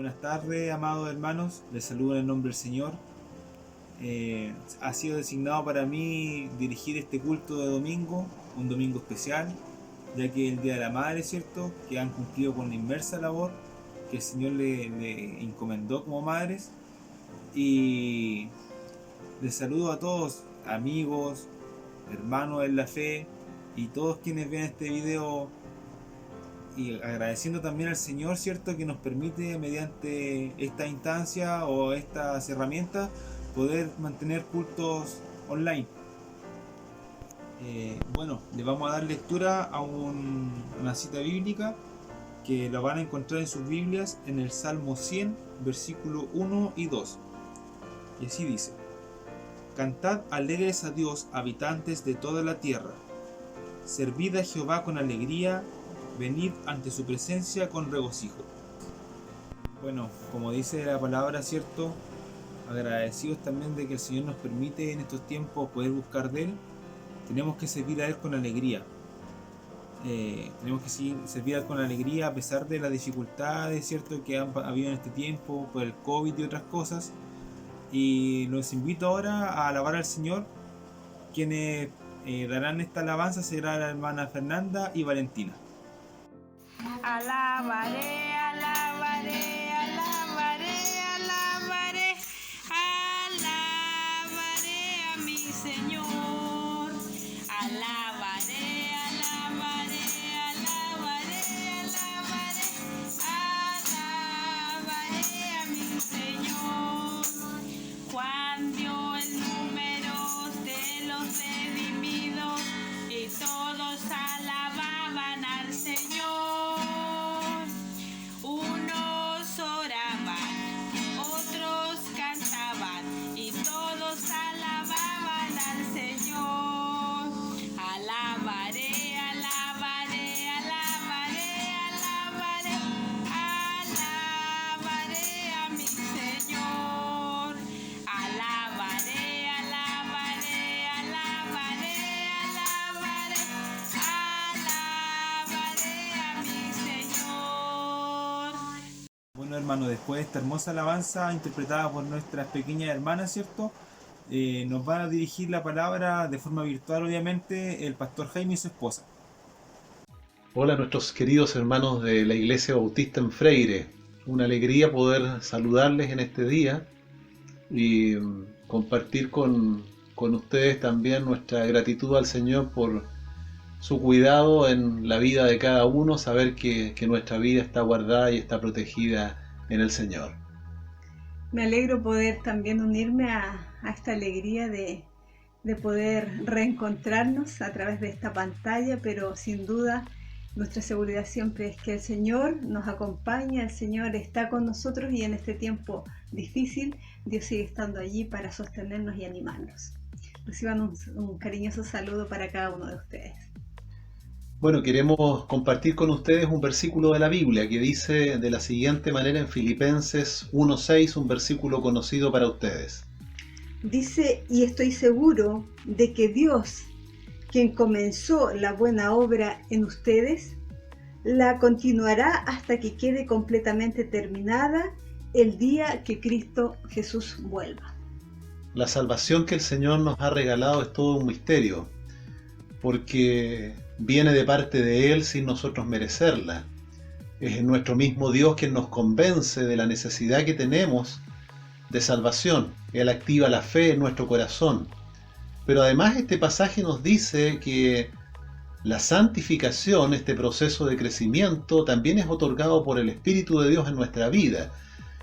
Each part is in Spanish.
Buenas tardes, amados hermanos. Les saludo en el nombre del Señor. Ha sido designado para mí dirigir este culto de domingo, un domingo especial, ya que es el Día de la Madre, ¿cierto? Que han cumplido con la inmersa labor que el Señor le encomendó como madres. Y les saludo a todos, amigos, hermanos en la fe y todos quienes vean este video, y agradeciendo también al Señor, ¿cierto?, que nos permite mediante esta instancia o estas herramientas poder mantener cultos online. Bueno, les vamos a dar lectura a una cita bíblica que la van a encontrar en sus Biblias en el Salmo 100, versículo 1 y 2. Y así dice: Cantad alegres a Dios, habitantes de toda la tierra. Servid a Jehová con alegría, venid ante su presencia con regocijo. Bueno, como dice la palabra, ¿cierto?, agradecidos también de que el Señor nos permite en estos tiempos poder buscar de Él. Tenemos que servir a Él con alegría. Tenemos que servir a Él con alegría a pesar de las dificultades, ¿cierto?, que han habido en este tiempo por el COVID y otras cosas. Y los invito ahora a alabar al Señor. Quienes darán esta alabanza será la hermana Fernanda y Valentina. Alabaré, alabaré, alabaré, alabaré, alabaré a mi Señor. Alabaré, alabaré, alabaré, alabaré, alabaré a mi Señor. Juan dio el número de los redimidos y todos alababan al Señor. Unos oraban, otros cantaban y todos alababan al Señor. Alabaré, alabaré, alabaré, alabaré, alabaré a mi Señor. Alabaré, alabaré, alabaré, alabaré, alabaré a mi Señor. Bueno, hermano, después de esta hermosa alabanza interpretada por nuestras pequeñas hermanas, ¿cierto?, nos van a dirigir la palabra de forma virtual, obviamente, el pastor Jaime y su esposa. Hola a nuestros queridos hermanos de la Iglesia Bautista en Freire. Una alegría poder saludarles en este día y compartir con ustedes también nuestra gratitud al Señor por su cuidado en la vida de cada uno, saber que nuestra vida está guardada y está protegida en el Señor. Me alegro poder también unirme a esta alegría de poder reencontrarnos a través de esta pantalla, pero sin duda nuestra seguridad siempre es que el Señor nos acompaña, el Señor está con nosotros y en este tiempo difícil Dios sigue estando allí para sostenernos y animarnos. Reciban un cariñoso saludo para cada uno de ustedes. Bueno, queremos compartir con ustedes un versículo de la Biblia que dice de la siguiente manera en Filipenses 1:6, un versículo conocido para ustedes. Dice: y estoy seguro de que Dios, quien comenzó la buena obra en ustedes, la continuará hasta que quede completamente terminada el día que Cristo Jesús vuelva. La salvación que el Señor nos ha regalado es todo un misterio, porque viene de parte de Él sin nosotros merecerla. Es nuestro mismo Dios quien nos convence de la necesidad que tenemos de salvación. Él activa la fe en nuestro corazón. Pero además este pasaje nos dice que la santificación, este proceso de crecimiento, también es otorgado por el Espíritu de Dios en nuestra vida.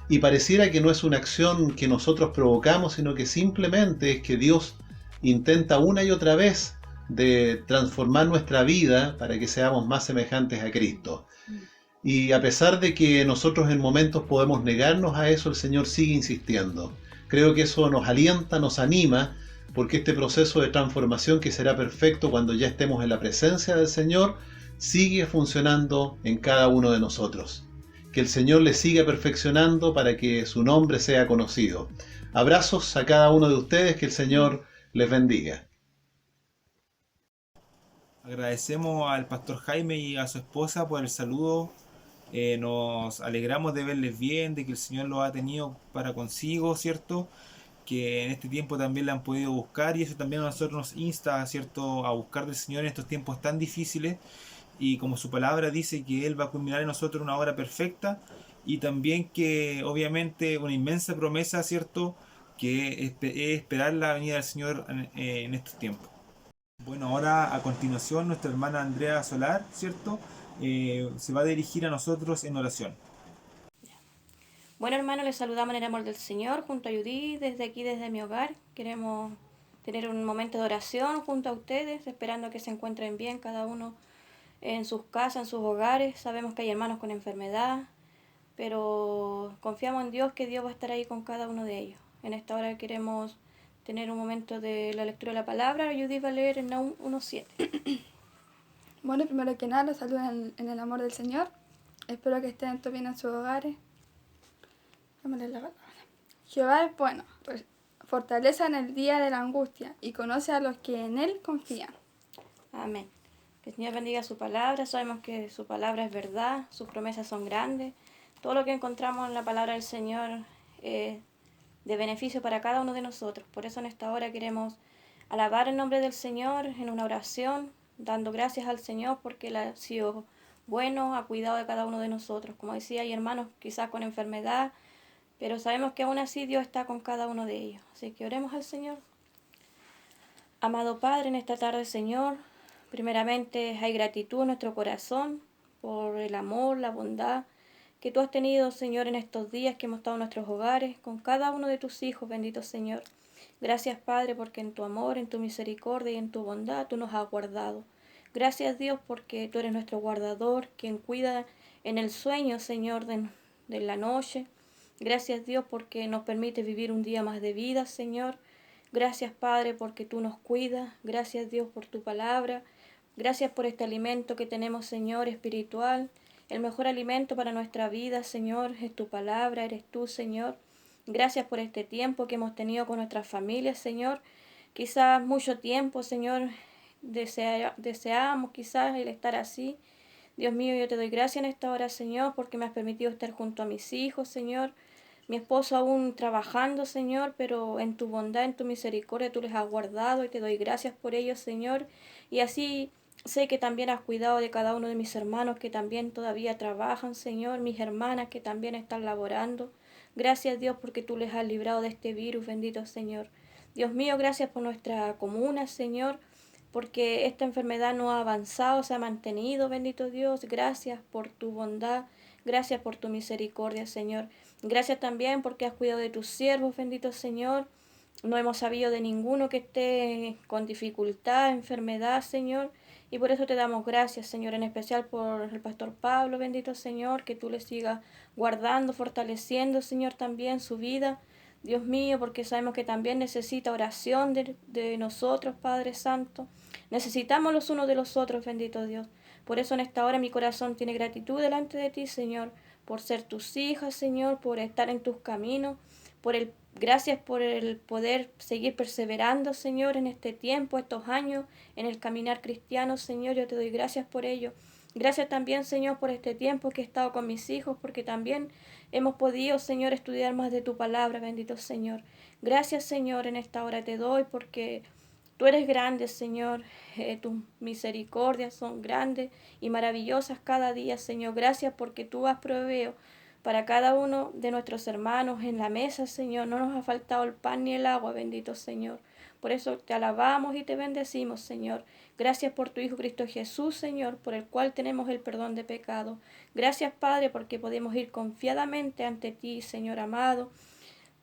Y pareciera que no es una acción que nosotros provocamos, sino que simplemente es que Dios intenta una y otra vez de transformar nuestra vida para que seamos más semejantes a Cristo. Y a pesar de que nosotros en momentos podemos negarnos a eso, el Señor sigue insistiendo. Creo que eso nos alienta, nos anima, porque este proceso de transformación que será perfecto cuando ya estemos en la presencia del Señor, sigue funcionando en cada uno de nosotros. Que el Señor le siga perfeccionando para que su nombre sea conocido. Abrazos a cada uno de ustedes, que el Señor les bendiga. Agradecemos al pastor Jaime y a su esposa por el saludo Nos alegramos de verles bien, de que el Señor los ha tenido para consigo, ¿cierto? Que en este tiempo también la han podido buscar y eso también a nosotros nos insta, ¿cierto?, a buscar del Señor en estos tiempos tan difíciles y como su palabra dice que Él va a culminar en nosotros una obra perfecta y también que obviamente una inmensa promesa, ¿cierto?, que es esperar la venida del Señor en estos tiempos. Bueno, ahora a continuación nuestra hermana Andrea Solar, ¿cierto?, se va a dirigir a nosotros en oración. Bueno, hermanos, les saludamos en el amor del Señor junto a Judith, desde aquí, desde mi hogar. Queremos tener un momento de oración junto a ustedes, esperando que se encuentren bien cada uno en sus casas, en sus hogares. Sabemos que hay hermanos con enfermedad, pero confiamos en Dios, que Dios va a estar ahí con cada uno de ellos. En esta hora queremos tener un momento de la lectura de la palabra. Judith va a leer en Nahum 1:7. Bueno, primero que nada, los saludo en el amor del Señor. Espero que estén todos bien en sus hogares. Vamos a leer la palabra. Jehová es bueno, fortaleza en el día de la angustia y conoce a los que en Él confían. Amén. Que el Señor bendiga su palabra. Sabemos que su palabra es verdad, sus promesas son grandes. Todo lo que encontramos en la palabra del Señor es de beneficio para cada uno de nosotros. Por eso en esta hora queremos alabar el nombre del Señor en una oración, dando gracias al Señor porque Él ha sido bueno, ha cuidado de cada uno de nosotros. Como decía, hay hermanos quizás con enfermedad, pero sabemos que aún así Dios está con cada uno de ellos. Así que oremos al Señor. Amado Padre, en esta tarde, Señor, primeramente hay gratitud en nuestro corazón por el amor, la bondad que tú has tenido, Señor, en estos días que hemos estado en nuestros hogares, con cada uno de tus hijos, bendito Señor. Gracias, Padre, porque en tu amor, en tu misericordia y en tu bondad tú nos has guardado. Gracias, Dios, porque tú eres nuestro guardador, quien cuida en el sueño, Señor, de la noche. Gracias, Dios, porque nos permite vivir un día más de vida, Señor. Gracias, Padre, porque tú nos cuidas. Gracias, Dios, por tu palabra. Gracias por este alimento que tenemos, Señor, espiritual. El mejor alimento para nuestra vida, Señor, es tu palabra, eres tú, Señor. Gracias por este tiempo que hemos tenido con nuestras familias, Señor. Quizás mucho tiempo, Señor, deseamos quizás el estar así. Dios mío, yo te doy gracias en esta hora, Señor, porque me has permitido estar junto a mis hijos, Señor. Mi esposo aún trabajando, Señor, pero en tu bondad, en tu misericordia, tú les has guardado y te doy gracias por ello, Señor. Y así sé que también has cuidado de cada uno de mis hermanos que también todavía trabajan, Señor, mis hermanas que también están laborando. Gracias, Dios, porque tú les has librado de este virus, bendito Señor. Dios mío, gracias por nuestra comuna, Señor, porque esta enfermedad no ha avanzado, se ha mantenido, bendito Dios. Gracias por tu bondad, gracias por tu misericordia, Señor. Gracias también porque has cuidado de tus siervos, bendito Señor. No hemos sabido de ninguno que esté con dificultad, enfermedad, Señor. Y por eso te damos gracias, Señor, en especial por el pastor Pablo, bendito Señor, que tú le sigas guardando, fortaleciendo, Señor, también su vida. Dios mío, porque sabemos que también necesita oración de nosotros, Padre Santo. Necesitamos los unos de los otros, bendito Dios. Por eso en esta hora mi corazón tiene gratitud delante de ti, Señor, por ser tus hijas, Señor, por estar en tus caminos, gracias por el poder seguir perseverando, Señor, en este tiempo, estos años, en el caminar cristiano, Señor, yo te doy gracias por ello. Gracias también, Señor, por este tiempo que he estado con mis hijos, porque también hemos podido, Señor, estudiar más de tu palabra, bendito Señor. Gracias, Señor, en esta hora te doy, porque tú eres grande, Señor. Tus misericordias son grandes y maravillosas cada día, Señor. Gracias porque tú has proveído para cada uno de nuestros hermanos en la mesa, Señor. No nos ha faltado el pan ni el agua, bendito Señor. Por eso te alabamos y te bendecimos, Señor. Gracias por tu Hijo Cristo Jesús, Señor, por el cual tenemos el perdón de pecado. Gracias, Padre, porque podemos ir confiadamente ante ti, Señor amado.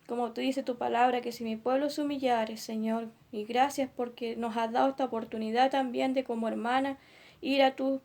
Como tú dices tu palabra, que si mi pueblo se humillare, Señor, y gracias porque nos has dado esta oportunidad también de como hermana ir a tus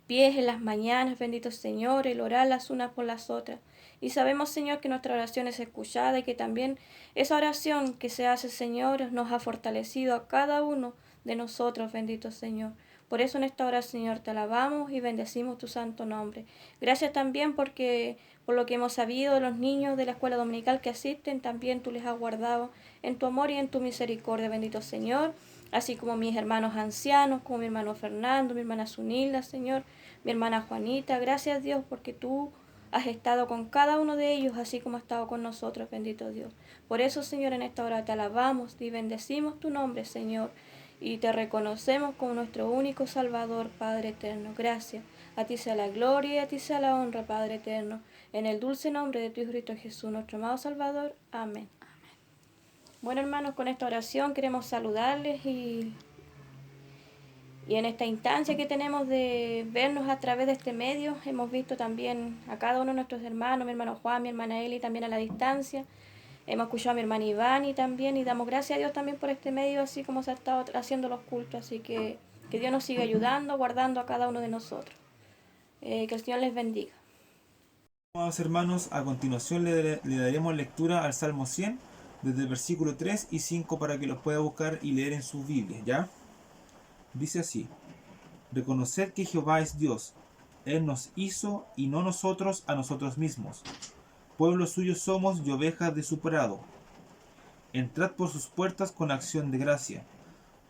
pies en las mañanas, bendito Señor, el orar las unas por las otras. Y sabemos, Señor, que nuestra oración es escuchada y que también esa oración que se hace, Señor, nos ha fortalecido a cada uno de nosotros, bendito Señor. Por eso en esta hora, Señor, te alabamos y bendecimos tu santo nombre. Gracias también por lo que hemos sabido de los niños de la escuela dominical que asisten, también tú les has guardado en tu amor y en tu misericordia, bendito Señor. Así como mis hermanos ancianos, como mi hermano Fernando, mi hermana Zunilda, Señor. mi hermana Juanita. Gracias, Dios, porque tú has estado con cada uno de ellos, así como has estado con nosotros, bendito Dios. Por eso, Señor, en esta hora te alabamos y bendecimos tu nombre, Señor, y te reconocemos como nuestro único Salvador, Padre eterno. Gracias. A ti sea la gloria y a ti sea la honra, Padre eterno. En el dulce nombre de tu Hijo Cristo Jesús, nuestro amado Salvador. Amén. Bueno, hermanos, con esta oración queremos saludarles y en esta instancia que tenemos de vernos a través de este medio, hemos visto también a cada uno de nuestros hermanos, mi hermano Juan, mi hermana Eli, también a la distancia. Hemos escuchado a mi hermana Ivani también, y damos gracias a Dios también por este medio, así como se ha estado haciendo los cultos. Así que Dios nos siga ayudando, guardando a cada uno de nosotros. Que el Señor les bendiga. Amados hermanos, a continuación le daremos lectura al Salmo 100, desde el versículo 3 y 5 para que los pueda buscar y leer en sus Biblias, ¿ya? Dice así: Reconoced que Jehová es Dios, Él nos hizo y no nosotros a nosotros mismos. Pueblo suyo somos y ovejas de su prado. Entrad por sus puertas con acción de gracia,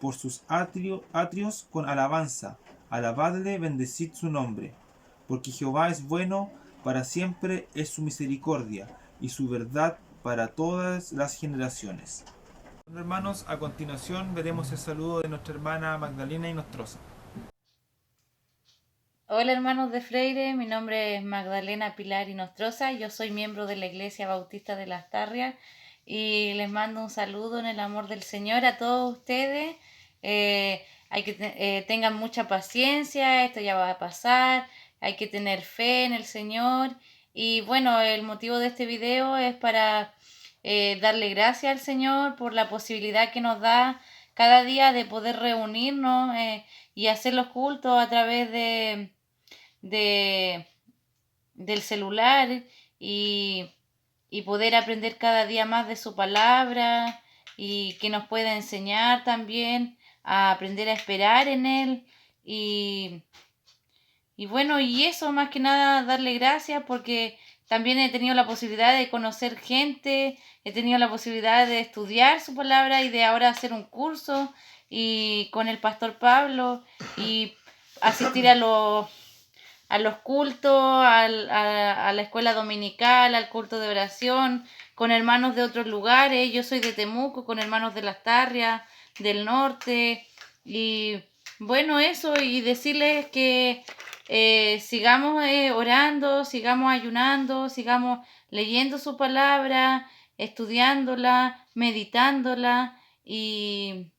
por sus atrios con alabanza. Alabadle, bendecid su nombre. Porque Jehová es bueno, para siempre es su misericordia, y su verdad para todas las generaciones. Bueno, hermanos, a continuación veremos el saludo de nuestra hermana Magdalena Inostroza. Hola hermanos de Freire, mi nombre es Magdalena Pilar Inostroza, yo soy miembro de la Iglesia Bautista de Las Tarrias y les mando un saludo en el amor del Señor a todos ustedes. Hay que tengan mucha paciencia, esto ya va a pasar, hay que tener fe en el Señor. Y bueno, el motivo de este video es para darle gracias al Señor por la posibilidad que nos da cada día de poder reunirnos y hacer los cultos a través del celular y poder aprender cada día más de su palabra, y que nos pueda enseñar también a aprender a esperar en Él. Y bueno, y eso más que nada, darle gracias porque también he tenido la posibilidad de conocer gente, he tenido la posibilidad de estudiar su palabra y de ahora hacer un curso y con el pastor Pablo y asistir a los cultos, a la escuela dominical, al culto de oración, con hermanos de otros lugares. Yo soy de Temuco, con hermanos de Las Tarrias, del norte. Y bueno, eso, y decirles que sigamos orando, sigamos ayunando, sigamos leyendo su palabra, estudiándola, meditándola, y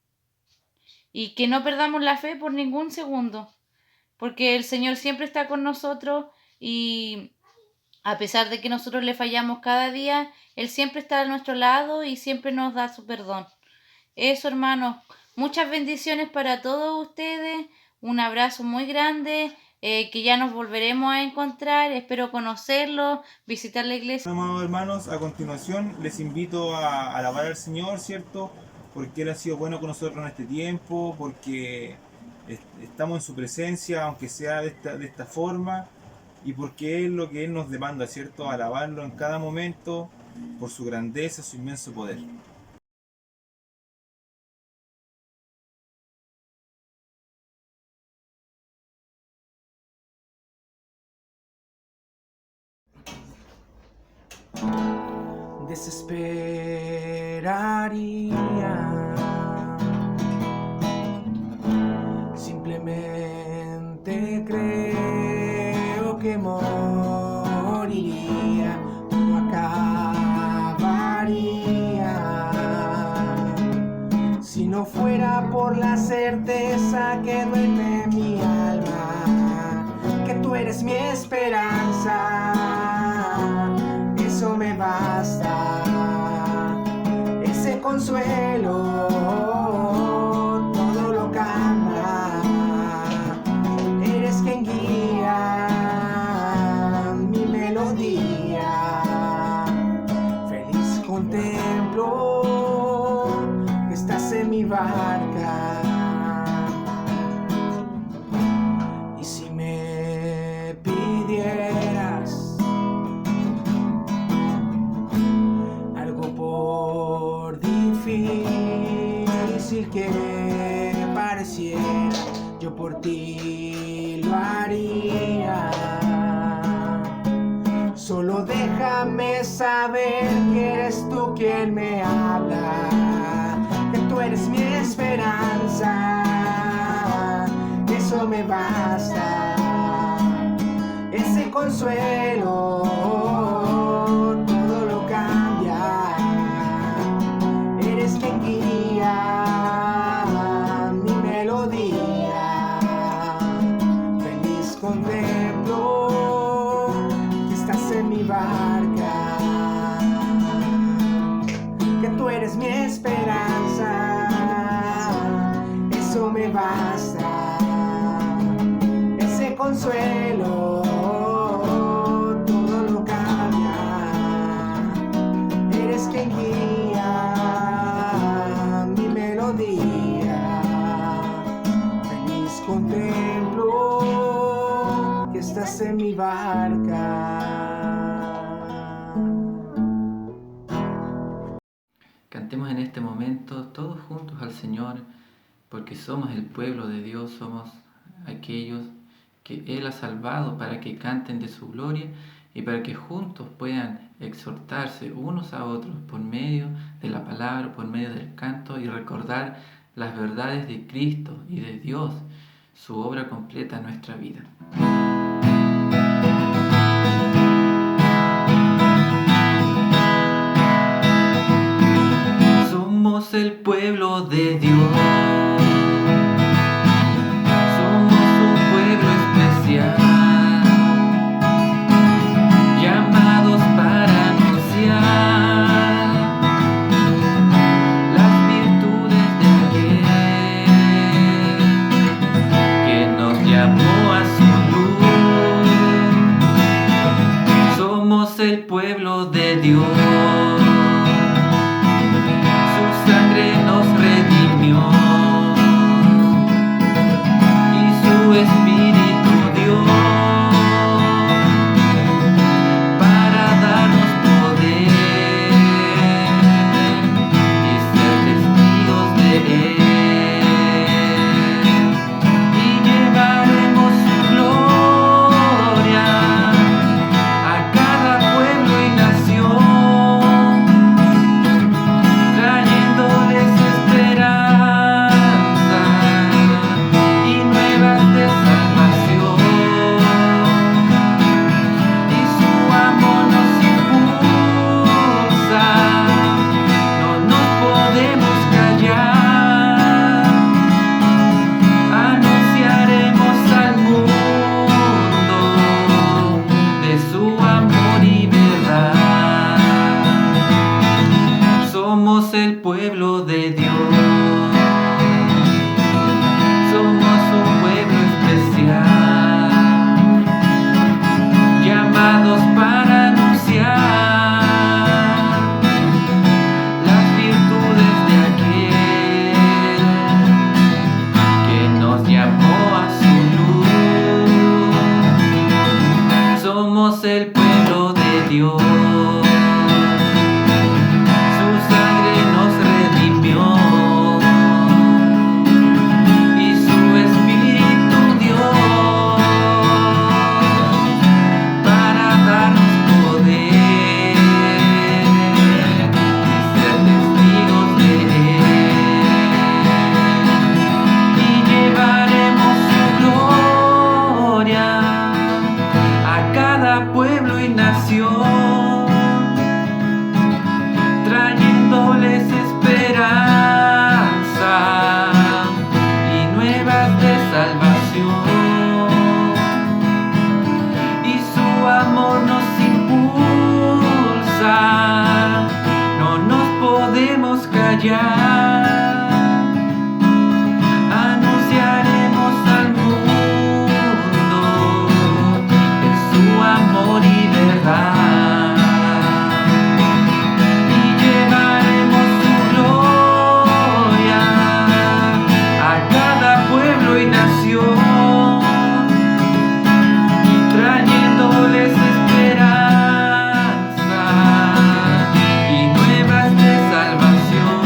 que no perdamos la fe por ningún segundo, porque el Señor siempre está con nosotros, y a pesar de que nosotros le fallamos cada día, Él siempre está a nuestro lado y siempre nos da su perdón. Eso, hermanos, muchas bendiciones para todos ustedes, un abrazo muy grande, que ya nos volveremos a encontrar, espero conocerlos, visitar la iglesia. Bueno, amados hermanos, a continuación les invito a alabar al Señor, ¿cierto? Porque Él ha sido bueno con nosotros en este tiempo, porque estamos en su presencia, aunque sea de esta forma, y porque es lo que Él nos demanda, ¿cierto? Alabarlo en cada momento por su grandeza, su inmenso poder. Desesperaría, simplemente creo que moriría, todo acabaría si no fuera por la certeza que duerme en mi alma, que tú eres mi esperanza. Eso me basta, ese consuelo todo lo calma. Eres quien guía mi melodía. Feliz contemplo que estás en mi barca. Y si me pidieras por difícil que pareciera, yo por ti lo haría. Solo déjame saber que eres tú quien me habla, que tú eres mi esperanza, eso me basta, ese consuelo todo lo cambia, eres quien guía mi melodía, feliz contemplo que estás en mi barca, que tú eres mi esperanza, eso me basta, ese consuelo todo lo cambia, eres quien guía mi melodía, feliz contemplo que estás en mi barca. Cantemos en este momento todos juntos al Señor, porque somos el pueblo de Dios, somos aquellos que Él ha salvado para que canten de su gloria y para que juntos puedan exhortarse unos a otros por medio de la palabra, por medio del canto y recordar las verdades de Cristo y de Dios, su obra completa en nuestra vida. Somos el pueblo de Dios. Llamados para anunciar las virtudes de aquel que nos llamó a su luz. Somos el pueblo de Dios, su sangre nos redimió y su espíritu dio. Somos el pueblo de Dios, somos un pueblo especial, llamados para anunciar las virtudes de aquel que nos llamó a su luz. Somos el pueblo de Dios. Pueblo y nación, trayéndoles esperanza y nuevas de salvación, y su amor nos impulsa, no nos podemos callar. Anunciaremos al mundo su amor y verdad, y llevaremos su gloria a cada pueblo y nación, trayéndoles esperanza y nuevas de salvación,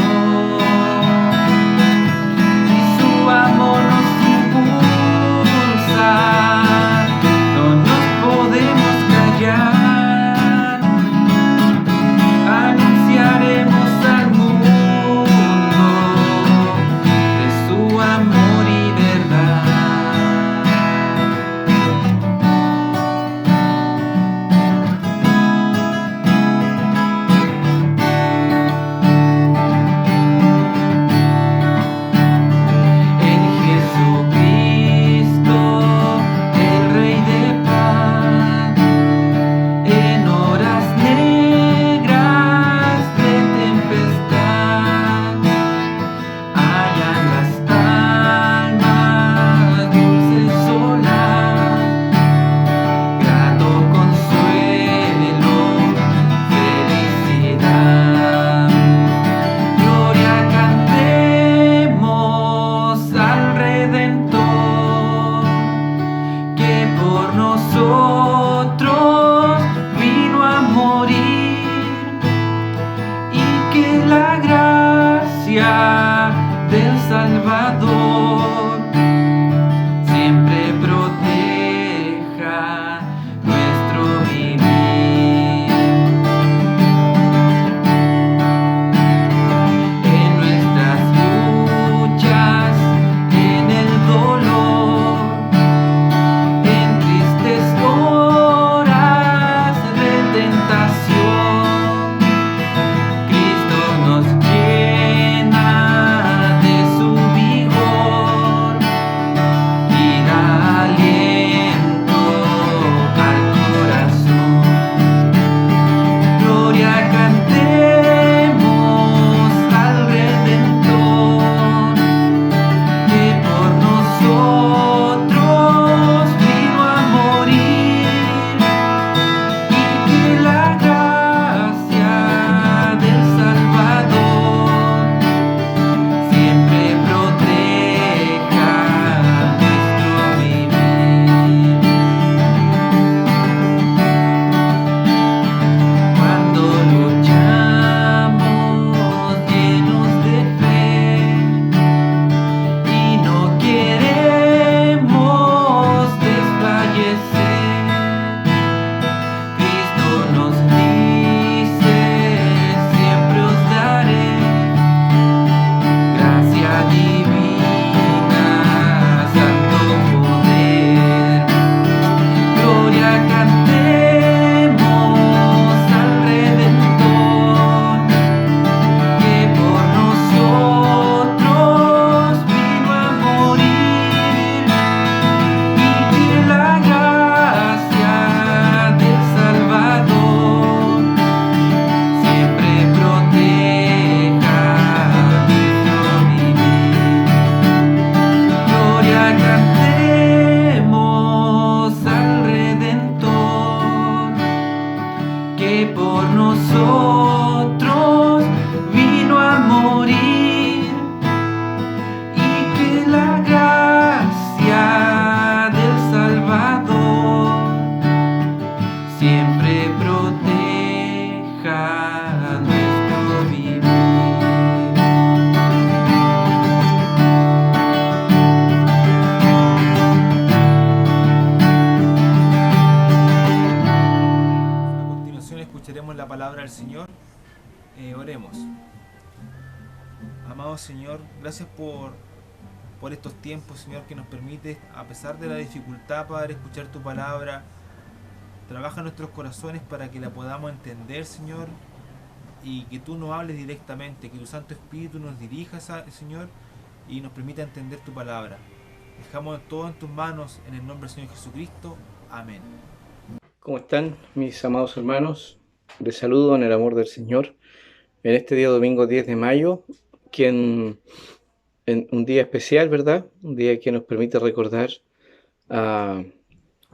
Amado Señor, gracias por estos tiempos, Señor, que nos permite, a pesar de la dificultad, Padre, escuchar tu palabra. Trabaja en nuestros corazones para que la podamos entender, Señor, y que tú nos hables directamente, que tu Santo Espíritu nos dirija, Señor, y nos permita entender tu palabra. Dejamos todo en tus manos, en el nombre del Señor Jesucristo. Amén. ¿Cómo están mis amados hermanos? Les saludo en el amor del Señor. En este día domingo 10 de mayo, en un día especial, ¿verdad? Un día que nos permite recordar a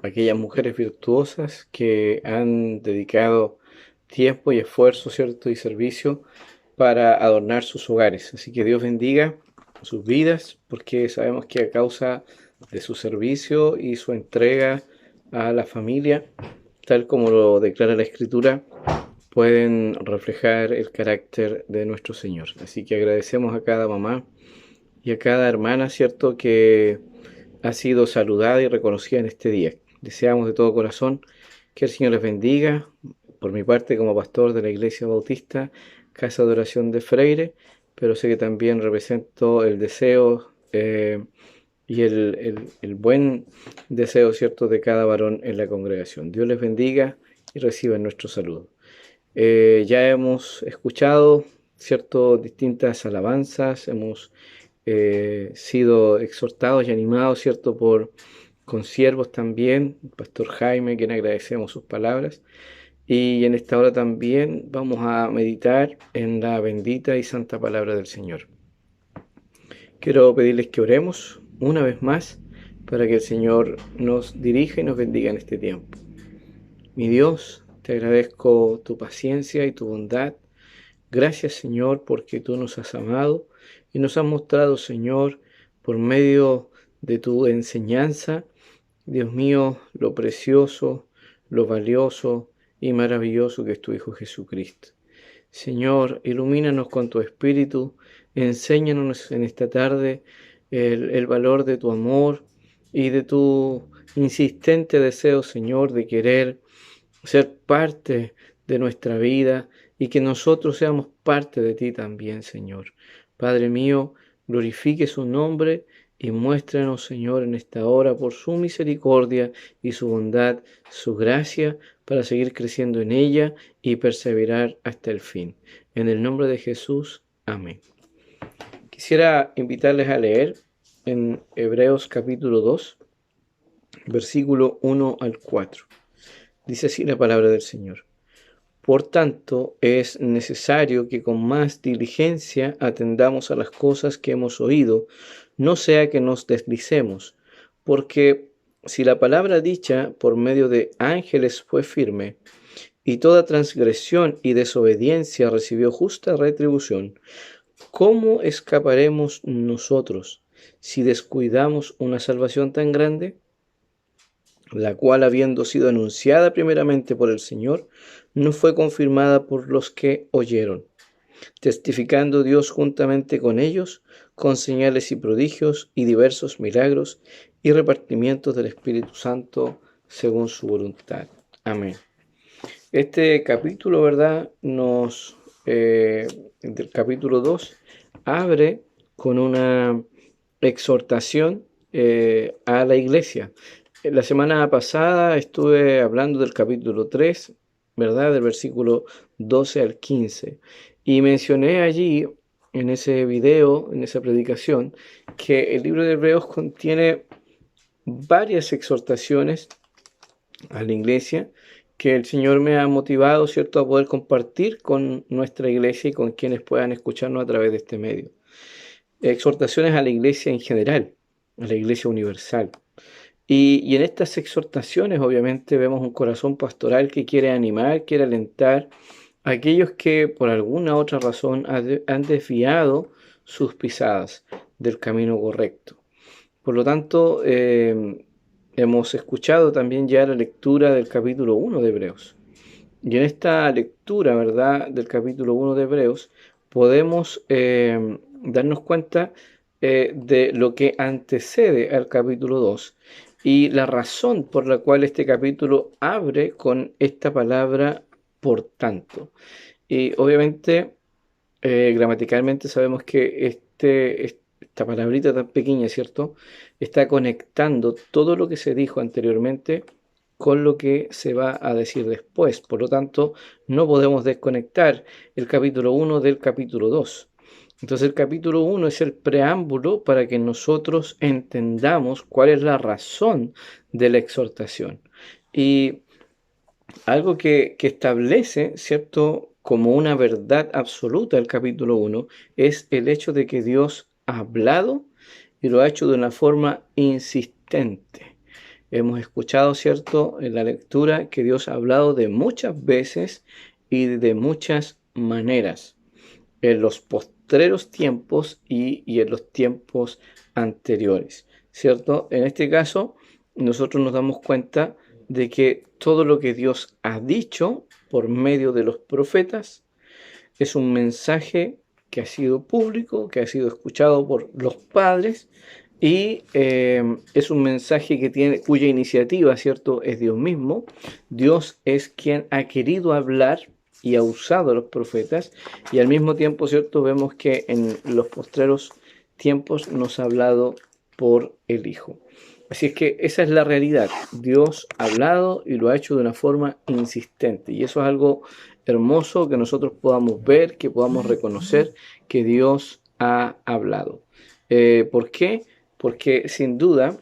aquellas mujeres virtuosas que han dedicado tiempo y esfuerzo, ¿cierto? Y servicio para adornar sus hogares. Así que Dios bendiga sus vidas, porque sabemos que a causa de su servicio y su entrega a la familia, tal como lo declara la Escritura, pueden reflejar el carácter de nuestro Señor. Así que agradecemos a cada mamá y a cada hermana, ¿cierto?, que ha sido saludada y reconocida en este día. Deseamos de todo corazón que el Señor les bendiga. Por mi parte, como pastor de la Iglesia Bautista, Casa de Oración de Freire, pero sé que también represento el deseo y el buen deseo, ¿cierto?, de cada varón en la congregación. Dios les bendiga y reciban nuestro saludo. Ya hemos escuchado, ¿cierto?, distintas alabanzas, hemos sido exhortados y animados, ¿cierto?, por consiervos también, el pastor Jaime, a quien agradecemos sus palabras. Y en esta hora también vamos a meditar en la bendita y santa palabra del Señor. Quiero pedirles que oremos una vez más para que el Señor nos dirija y nos bendiga en este tiempo. Mi Dios, te agradezco tu paciencia y tu bondad. Gracias, Señor, porque tú nos has amado y nos has mostrado, Señor, por medio de tu enseñanza, Dios mío, lo precioso, lo valioso y maravilloso que es tu Hijo Jesucristo. Señor, ilumínanos con tu Espíritu, enséñanos en esta tarde el valor de tu amor y de tu insistente deseo, Señor, de querer ser parte de nuestra vida y que nosotros seamos parte de ti también, Señor. Padre mío, glorifique su nombre y muéstranos, Señor, en esta hora por su misericordia y su bondad, su gracia, para seguir creciendo en ella y perseverar hasta el fin. En el nombre de Jesús, amén. Quisiera invitarles a leer en Hebreos capítulo 2, versículo 1 al 4. Dice así la palabra del Señor. Por tanto, es necesario que con más diligencia atendamos a las cosas que hemos oído, no sea que nos deslicemos, porque si la palabra dicha por medio de ángeles fue firme, y toda transgresión y desobediencia recibió justa retribución, ¿cómo escaparemos nosotros si descuidamos una salvación tan grande? La cual, habiendo sido anunciada primeramente por el Señor, no fue confirmada por los que oyeron, testificando Dios juntamente con ellos, con señales y prodigios y diversos milagros y repartimientos del Espíritu Santo según su voluntad. Amén. Este capítulo, ¿verdad?, del capítulo 2, abre con una exhortación a la iglesia. La semana pasada estuve hablando del capítulo 3, ¿verdad?, del versículo 12 al 15. Y mencioné allí, en ese video, en esa predicación, que el libro de Hebreos contiene varias exhortaciones a la iglesia que el Señor me ha motivado, ¿cierto?, a poder compartir con nuestra iglesia y con quienes puedan escucharnos a través de este medio. Exhortaciones a la iglesia en general, a la iglesia universal. Y en estas exhortaciones, obviamente, vemos un corazón pastoral que quiere animar, quiere alentar a aquellos que por alguna otra razón han desviado sus pisadas del camino correcto. Por lo tanto, hemos escuchado también ya la lectura del capítulo 1 de Hebreos. Y en esta lectura, ¿verdad?, del capítulo 1 de Hebreos, podemos darnos cuenta de lo que antecede al capítulo 2 y la razón por la cual este capítulo abre con esta palabra por tanto. Y obviamente gramaticalmente sabemos que esta palabrita tan pequeña, ¿cierto?, está conectando todo lo que se dijo anteriormente con lo que se va a decir después. Por lo tanto, no podemos desconectar el capítulo 1 del capítulo 2. Entonces el capítulo 1 es el preámbulo para que nosotros entendamos cuál es la razón de la exhortación. Y algo que establece, ¿cierto?, como una verdad absoluta el capítulo 1 es el hecho de que Dios ha hablado y lo ha hecho de una forma insistente. Hemos escuchado, ¿cierto?, en la lectura que Dios ha hablado de muchas veces y de muchas maneras, en los postreros tiempos y en los tiempos anteriores, ¿cierto? En este caso, nosotros nos damos cuenta de que todo lo que Dios ha dicho por medio de los profetas es un mensaje que ha sido público, que ha sido escuchado por los padres, y es un mensaje cuya iniciativa, ¿cierto?, es Dios mismo. Dios es quien ha querido hablar y ha usado a los profetas, y al mismo tiempo, ¿cierto?, vemos que en los postreros tiempos nos ha hablado por el Hijo. Así es que esa es la realidad. Dios ha hablado y lo ha hecho de una forma insistente, y eso es algo hermoso que nosotros podamos ver, que podamos reconocer que Dios ha hablado. ¿Por qué? Porque sin duda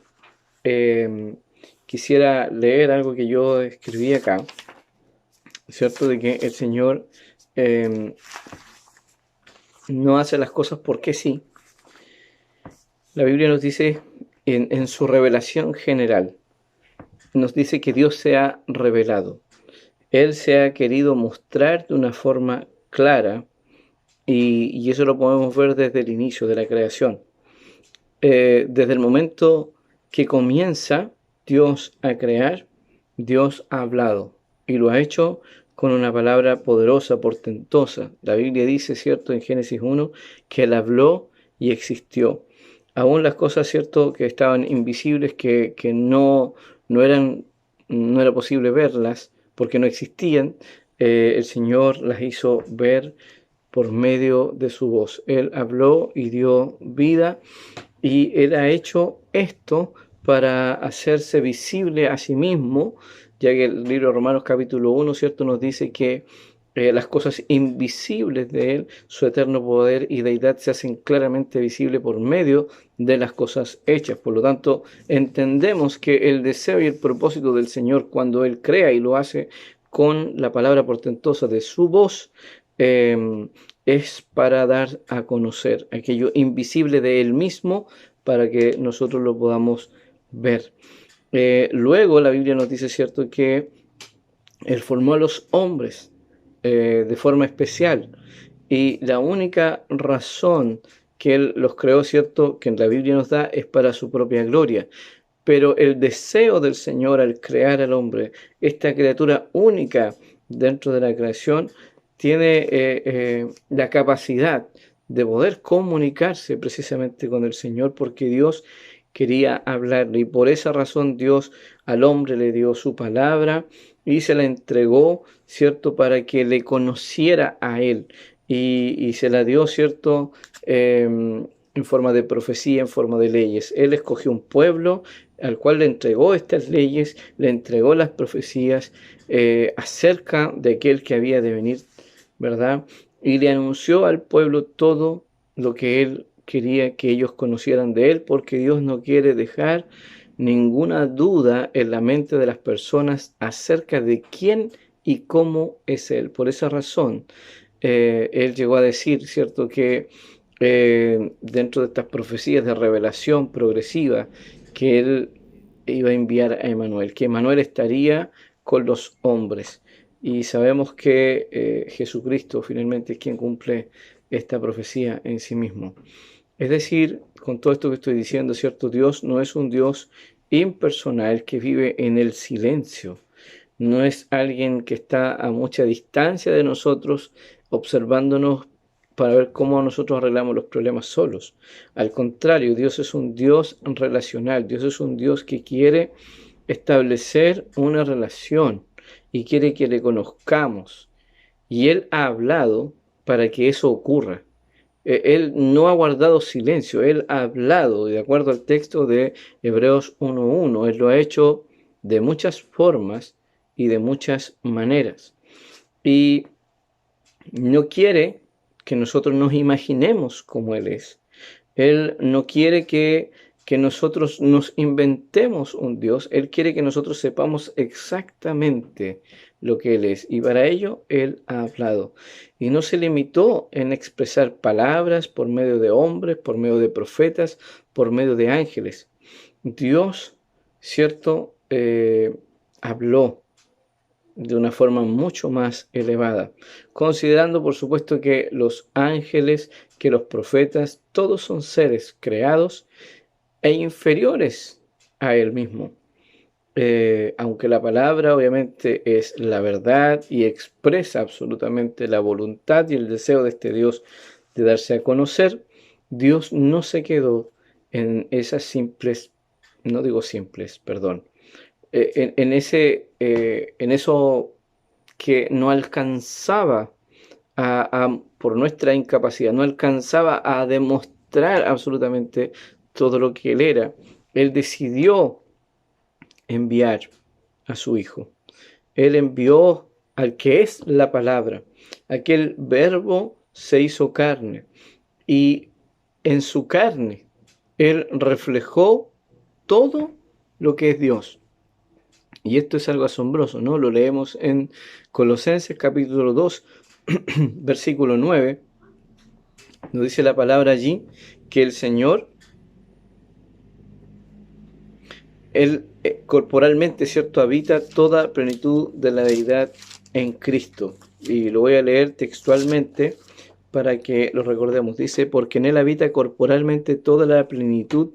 quisiera leer algo que yo escribí acá, ¿cierto? De que el Señor no hace las cosas porque sí. La Biblia nos dice en su revelación general, nos dice que Dios se ha revelado. Él se ha querido mostrar de una forma clara, y eso lo podemos ver desde el inicio de la creación. Desde el momento que comienza Dios a crear, Dios ha hablado y lo ha hecho con una palabra poderosa, portentosa. La Biblia dice, ¿cierto?, en Génesis 1, que Él habló y existió. Aún las cosas, ¿cierto?, que estaban invisibles, que no era posible verlas porque no existían, el Señor las hizo ver por medio de su voz. Él habló y dio vida, y Él ha hecho esto para hacerse visible a sí mismo, ya que el libro de Romanos capítulo 1, ¿cierto?, nos dice que las cosas invisibles de Él, su eterno poder y deidad, se hacen claramente visibles por medio de las cosas hechas. Por lo tanto, entendemos que el deseo y el propósito del Señor, cuando Él crea y lo hace con la palabra portentosa de su voz, es para dar a conocer aquello invisible de Él mismo, para que nosotros lo podamos ver. Luego la Biblia nos dice, ¿cierto?, que Él formó a los hombres de forma especial, y la única razón que Él los creó, ¿cierto?, que en la Biblia nos da, es para su propia gloria. Pero el deseo del Señor al crear al hombre, esta criatura única dentro de la creación, tiene la capacidad de poder comunicarse precisamente con el Señor, porque Dios quería hablarle, y por esa razón Dios al hombre le dio su palabra y se la entregó, ¿cierto?, para que le conociera a Él, y se la dio, ¿cierto?, en forma de profecía, en forma de leyes. Él escogió un pueblo al cual le entregó estas leyes, le entregó las profecías acerca de aquel que había de venir, ¿verdad? Y le anunció al pueblo todo lo que Él quería que ellos conocieran de Él, porque Dios no quiere dejar ninguna duda en la mente de las personas acerca de quién y cómo es Él. Por esa razón, Él llegó a decir, ¿cierto?, que dentro de estas profecías de revelación progresiva, que Él iba a enviar a Emmanuel, que Emmanuel estaría con los hombres. Y sabemos que Jesucristo finalmente es quien cumple esta profecía en sí mismo. Es decir, con todo esto que estoy diciendo, ¿cierto?, Dios no es un Dios impersonal que vive en el silencio. No es alguien que está a mucha distancia de nosotros, observándonos para ver cómo nosotros arreglamos los problemas solos. Al contrario, Dios es un Dios relacional. Dios es un Dios que quiere establecer una relación y quiere que le conozcamos. Y Él ha hablado para que eso ocurra. Él no ha guardado silencio, Él ha hablado, de acuerdo al texto de Hebreos 1:1. Él lo ha hecho de muchas formas y de muchas maneras. Y no quiere que nosotros nos imaginemos como Él es. Él no quiere que nosotros nos inventemos un Dios. Él quiere que nosotros sepamos exactamente lo que Él es. Y para ello Él ha hablado. Y no se limitó en expresar palabras por medio de hombres, por medio de profetas, por medio de ángeles. Dios, ¿cierto? Habló de una forma mucho más elevada, considerando por supuesto que los ángeles, que los profetas, todos son seres creados e inferiores a Él mismo. Aunque la palabra obviamente es la verdad y expresa absolutamente la voluntad y el deseo de este Dios de darse a conocer, Dios no se quedó en esas simples, no digo simples, perdón, en eso que no alcanzaba por nuestra incapacidad, no alcanzaba a demostrar absolutamente todo lo que Él era. Él decidió enviar a su Hijo. Él envió al que es la palabra. Aquel verbo se hizo carne y en su carne Él reflejó todo lo que es Dios. Y esto es algo asombroso, ¿no? Lo leemos en Colosenses capítulo 2, versículo 9. Nos dice la palabra allí que el Señor, Él corporalmente, ¿cierto?, habita toda plenitud de la deidad en Cristo. Y lo voy a leer textualmente para que lo recordemos. Dice, porque en Él habita corporalmente toda la plenitud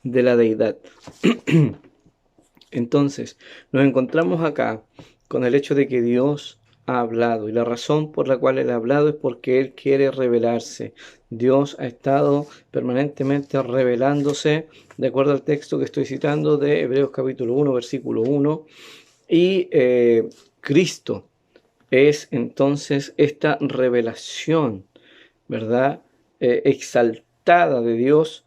de la deidad. Entonces, nos encontramos acá con el hecho de que Dios ha hablado, y la razón por la cual Él ha hablado es porque Él quiere revelarse. Dios ha estado permanentemente revelándose, de acuerdo al texto que estoy citando de Hebreos capítulo 1, versículo 1, y Cristo es entonces esta revelación, ¿verdad?, exaltada de Dios,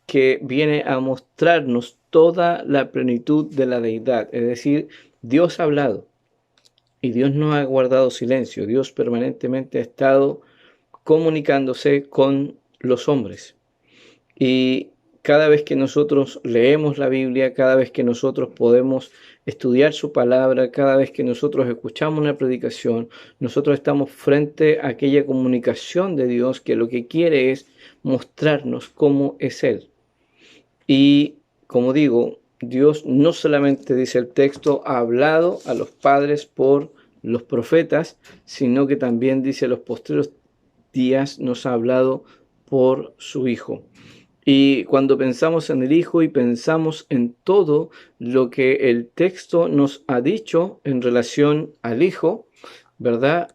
que viene a mostrarnos toda la plenitud de la deidad. Es decir, Dios ha hablado y Dios no ha guardado silencio. Dios permanentemente ha estado comunicándose con los hombres. Y cada vez que nosotros leemos la Biblia, cada vez que nosotros podemos estudiar su palabra, cada vez que nosotros escuchamos una predicación, nosotros estamos frente a aquella comunicación de Dios que lo que quiere es mostrarnos cómo es Él. Y como digo, Dios no solamente, dice el texto, ha hablado a los padres por los profetas, sino que también, dice, a los postreros días nos ha hablado por su Hijo. Y cuando pensamos en el Hijo y pensamos en todo lo que el texto nos ha dicho en relación al Hijo, ¿verdad?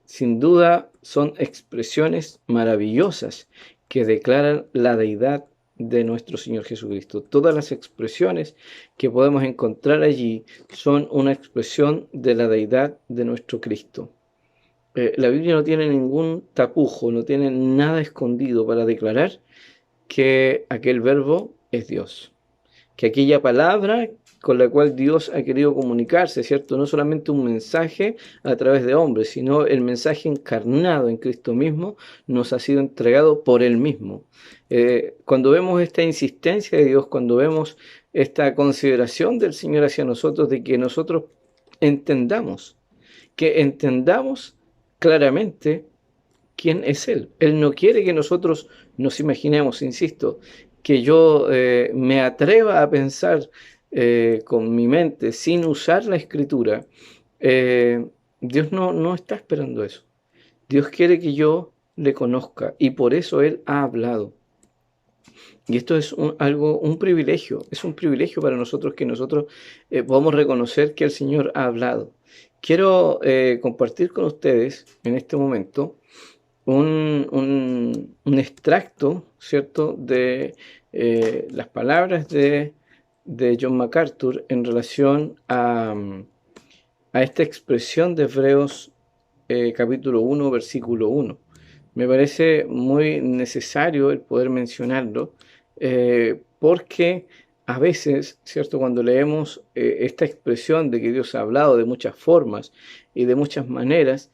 Sin duda son expresiones maravillosas que declaran la deidad de nuestro Señor Jesucristo. Todas las expresiones que podemos encontrar allí son una expresión de la deidad de nuestro Cristo. La Biblia no tiene ningún tapujo, no tiene nada escondido para declarar que aquel verbo es Dios, que aquella palabra con la cual Dios ha querido comunicarse, ¿cierto? No solamente un mensaje a través de hombres, sino el mensaje encarnado en Cristo mismo nos ha sido entregado por Él mismo. Cuando vemos esta insistencia de Dios, cuando vemos esta consideración del Señor hacia nosotros, de que nosotros entendamos claramente quién es Él. Él no quiere que nosotros nos imaginemos, insisto, que yo me atreva a pensar con mi mente sin usar la Escritura. Dios no está esperando eso. Dios quiere que yo le conozca y por eso Él ha hablado. Y esto es un privilegio, es un privilegio para nosotros que nosotros podamos reconocer que el Señor ha hablado. Quiero compartir con ustedes en este momento un extracto, ¿cierto?, de las palabras de John MacArthur en relación a esta expresión de Hebreos capítulo 1, versículo 1. Me parece muy necesario el poder mencionarlo, porque a veces, ¿cierto? Cuando leemos esta expresión de que Dios ha hablado de muchas formas y de muchas maneras,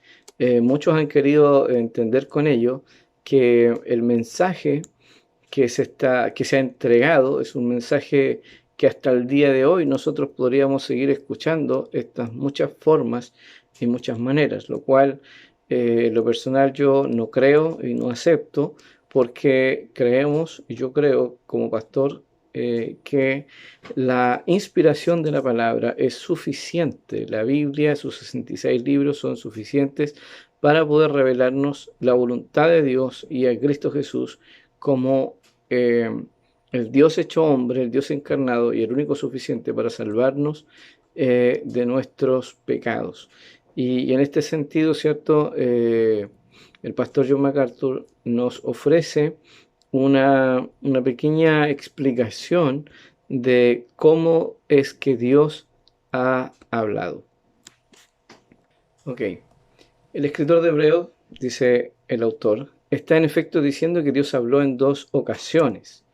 muchos han querido entender con ello que el mensaje que se ha entregado es un mensaje que hasta el día de hoy nosotros podríamos seguir escuchando estas muchas formas y muchas maneras, lo cual en lo personal yo no creo y no acepto, porque creemos, y yo creo como pastor, que la inspiración de la palabra es suficiente. La Biblia, sus 66 libros son suficientes para poder revelarnos la voluntad de Dios y a Cristo Jesús como el Dios hecho hombre, el Dios encarnado y el único suficiente para salvarnos de nuestros pecados. Y en este sentido, ¿cierto? El pastor John MacArthur nos ofrece una pequeña explicación de cómo es que Dios ha hablado. Ok. El escritor de Hebreos, dice el autor, está en efecto diciendo que Dios habló en 2 ocasiones.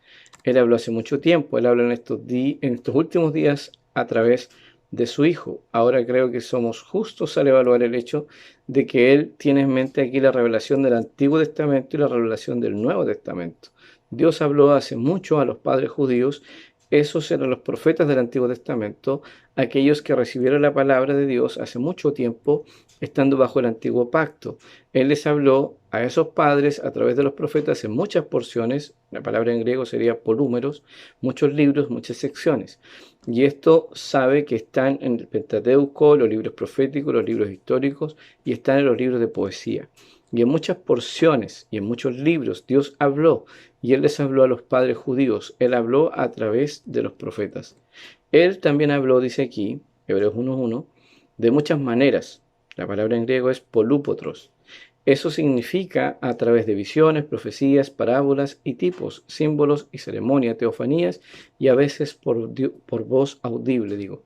Él habló hace mucho tiempo, Él habla en estos últimos días a través de su Hijo. Ahora creo que somos justos al evaluar el hecho de que Él tiene en mente aquí la revelación del Antiguo Testamento y la revelación del Nuevo Testamento. Dios habló hace mucho a los padres judíos. Esos eran los profetas del Antiguo Testamento, aquellos que recibieron la palabra de Dios hace mucho tiempo, estando bajo el Antiguo Pacto. Él les habló a esos padres a través de los profetas en muchas porciones, la palabra en griego sería polúmeros, muchos libros, muchas secciones. Y esto sabe que están en el Pentateuco, los libros proféticos, los libros históricos, y están en los libros de poesía. Y en muchas porciones y en muchos libros Dios habló, y Él les habló a los padres judíos. Él habló a través de los profetas. Él también habló, dice aquí, Hebreos 1:1, de muchas maneras. La palabra en griego es polúpotros. Eso significa a través de visiones, profecías, parábolas y tipos, símbolos y ceremonias, teofanías, y a veces por voz audible, digo.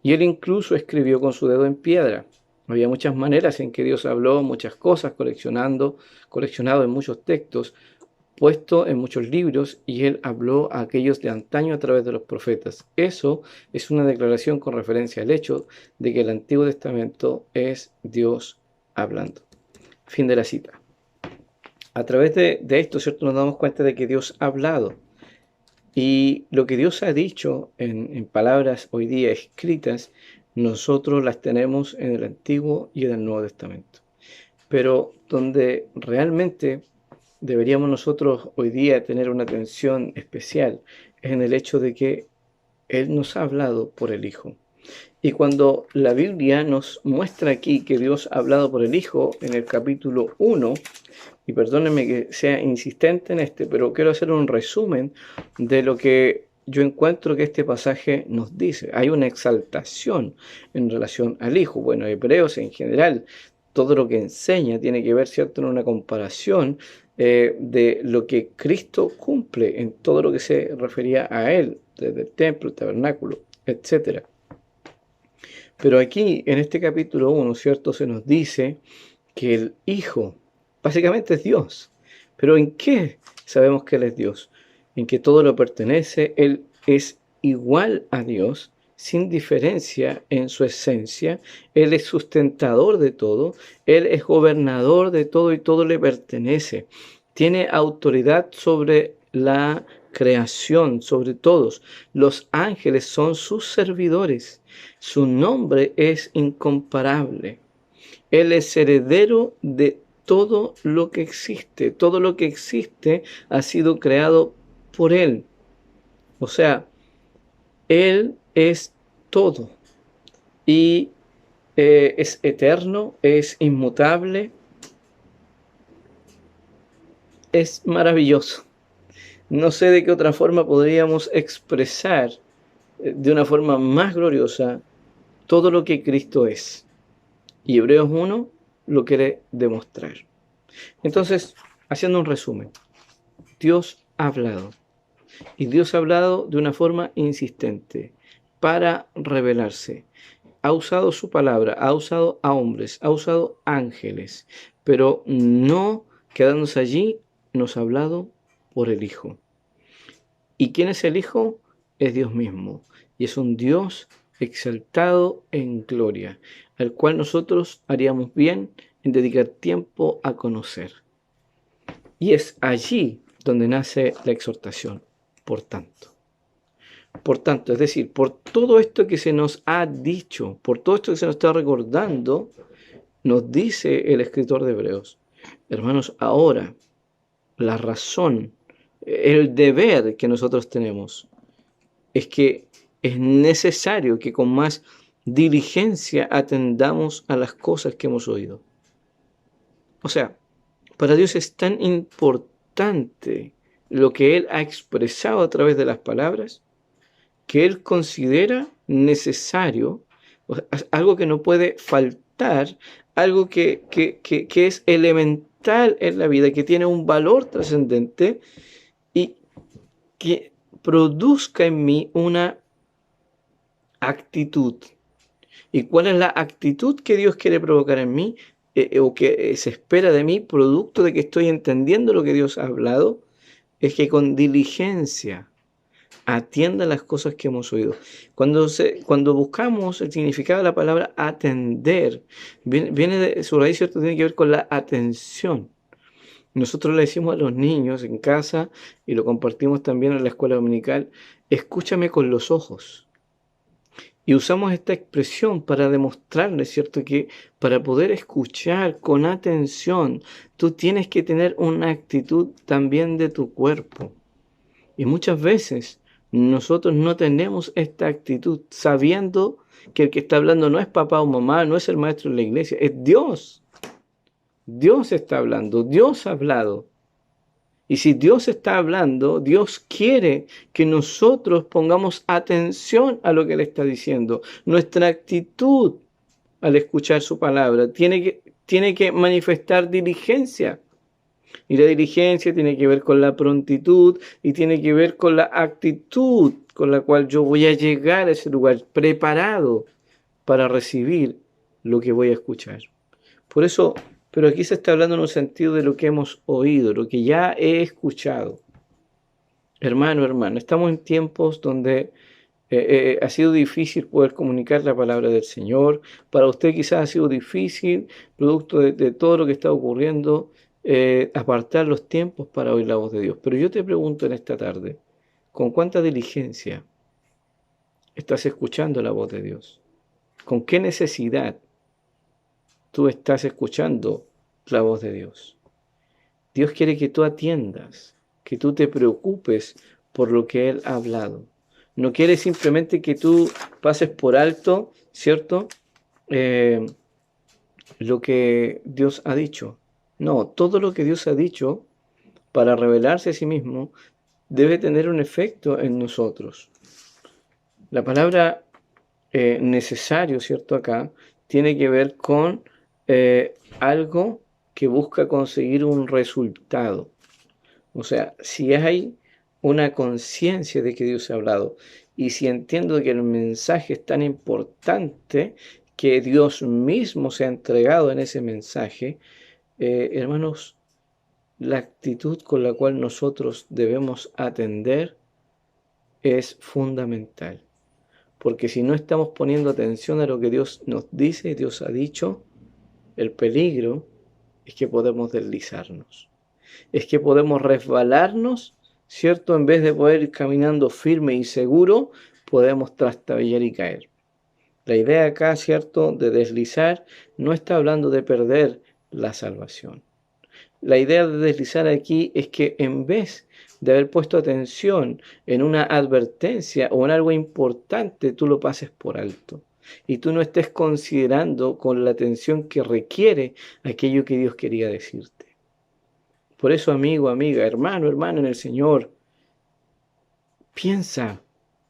Y Él incluso escribió con su dedo en piedra. Había muchas maneras en que Dios habló, muchas cosas, coleccionado en muchos textos, puesto en muchos libros, y Él habló a aquellos de antaño a través de los profetas. Eso es una declaración con referencia al hecho de que el Antiguo Testamento es Dios hablando. Fin de la cita. A través de esto, ¿cierto?, nos damos cuenta de que Dios ha hablado. Y lo que Dios ha dicho en palabras hoy día escritas, nosotros las tenemos en el Antiguo y en el Nuevo Testamento. Pero donde realmente deberíamos nosotros hoy día tener una atención especial es en el hecho de que Él nos ha hablado por el Hijo. Y cuando la Biblia nos muestra aquí que Dios ha hablado por el Hijo en el capítulo 1, y perdónenme que sea insistente en pero quiero hacer un resumen de lo que yo encuentro que este pasaje nos dice. Hay una exaltación en relación al Hijo. Bueno, Hebreos en general, todo lo que enseña tiene que ver, ¿cierto?, en una comparación de lo que Cristo cumple en todo lo que se refería a Él, desde el templo, el tabernáculo, etc. Pero aquí, en este capítulo 1, ¿cierto?, se nos dice que el Hijo básicamente es Dios. ¿Pero en qué sabemos que Él es Dios? En que todo lo pertenece. Él es igual a Dios, sin diferencia en su esencia. Él es sustentador de todo. Él es gobernador de todo y todo le pertenece. Tiene autoridad sobre la creación, sobre todos. Los ángeles son sus servidores. Su nombre es incomparable. Él es heredero de todo lo que existe. Todo lo que existe ha sido creado por Él. O sea, Él es todo. Y es eterno, es inmutable, es maravilloso. No sé de qué otra forma podríamos expresar de una forma más gloriosa todo lo que Cristo es. Y Hebreos 1 lo quiere demostrar. Entonces, haciendo un resumen, Dios ha hablado. Y Dios ha hablado de una forma insistente para revelarse. ha usado su palabra, ha usado a hombres, ha usado ángeles, pero no quedándose allí, nos ha hablado por el Hijo. ¿Y quién es el Hijo? Es Dios mismo. Y es un Dios exaltado en gloria, al cual nosotros haríamos bien en dedicar tiempo a conocer. Y es allí donde nace la exhortación. Por tanto, es decir, por todo esto que se nos ha dicho, por todo esto que se nos está recordando, nos dice el escritor de Hebreos, hermanos, ahora la razón, el deber que nosotros tenemos es que es necesario que con más diligencia atendamos a las cosas que hemos oído. O sea, para Dios es tan importante lo que Él ha expresado a través de las palabras, que Él considera necesario, algo que no puede faltar, algo que es elemental en la vida, que tiene un valor trascendente y que produzca en mí una actitud. ¿Y cuál es la actitud que Dios quiere provocar en mí o que se espera de mí, producto de que estoy entendiendo lo que Dios ha hablado? Es que con diligencia atienda las cosas que hemos oído. Cuando buscamos el significado de la palabra atender, viene de su raíz, ¿cierto? Tiene que ver con la atención. Nosotros le decimos a los niños en casa, y lo compartimos también en la escuela dominical, escúchame con los ojos. Y usamos esta expresión para demostrarles, ¿cierto?, que para poder escuchar con atención, tú tienes que tener una actitud también de tu cuerpo. Y muchas veces nosotros no tenemos esta actitud, sabiendo que el que está hablando no es papá o mamá, no es el maestro en la iglesia, es Dios. Dios está hablando, Dios ha hablado. Y si Dios está hablando, Dios quiere que nosotros pongamos atención a lo que Él está diciendo. Nuestra actitud al escuchar su palabra tiene que manifestar diligencia. Y la diligencia tiene que ver con la prontitud y tiene que ver con la actitud con la cual yo voy a llegar a ese lugar, preparado para recibir lo que voy a escuchar. Por eso, pero aquí se está hablando en un sentido de lo que hemos oído, lo que ya he escuchado. Hermano, estamos en tiempos donde ha sido difícil poder comunicar la palabra del Señor. Para usted quizás ha sido difícil, producto de todo lo que está ocurriendo, apartar los tiempos para oír la voz de Dios. Pero yo te pregunto en esta tarde, ¿con cuánta diligencia estás escuchando la voz de Dios? ¿Con qué necesidad tú estás escuchando la voz de Dios? Dios quiere que tú atiendas, que tú te preocupes por lo que Él ha hablado. No quiere simplemente que tú pases por alto, ¿cierto?, lo que Dios ha dicho. No, todo lo que Dios ha dicho para revelarse a sí mismo debe tener un efecto en nosotros. La palabra necesario, ¿cierto?, acá tiene que ver con algo que busca conseguir un resultado. O sea, si hay una conciencia de que Dios ha hablado y si entiendo que el mensaje es tan importante que Dios mismo se ha entregado en ese mensaje, hermanos, la actitud con la cual nosotros debemos atender es fundamental. Porque si no estamos poniendo atención a lo que Dios nos dice, Dios ha dicho, el peligro es que podemos deslizarnos. Es que podemos resbalarnos, ¿cierto? En vez de poder ir caminando firme y seguro, podemos trastabillar y caer. La idea acá, ¿cierto?, de deslizar, no está hablando de perder la salvación. La idea de deslizar aquí es que en vez de haber puesto atención en una advertencia o en algo importante, tú lo pases por alto. Y tú no estés considerando con la atención que requiere aquello que Dios quería decirte. Por eso, amigo, amiga, hermano en el Señor, piensa,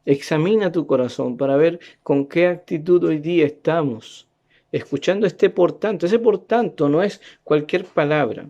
examina tu corazón para ver con qué actitud hoy día estamos escuchando este por tanto. Ese por tanto no es cualquier palabra.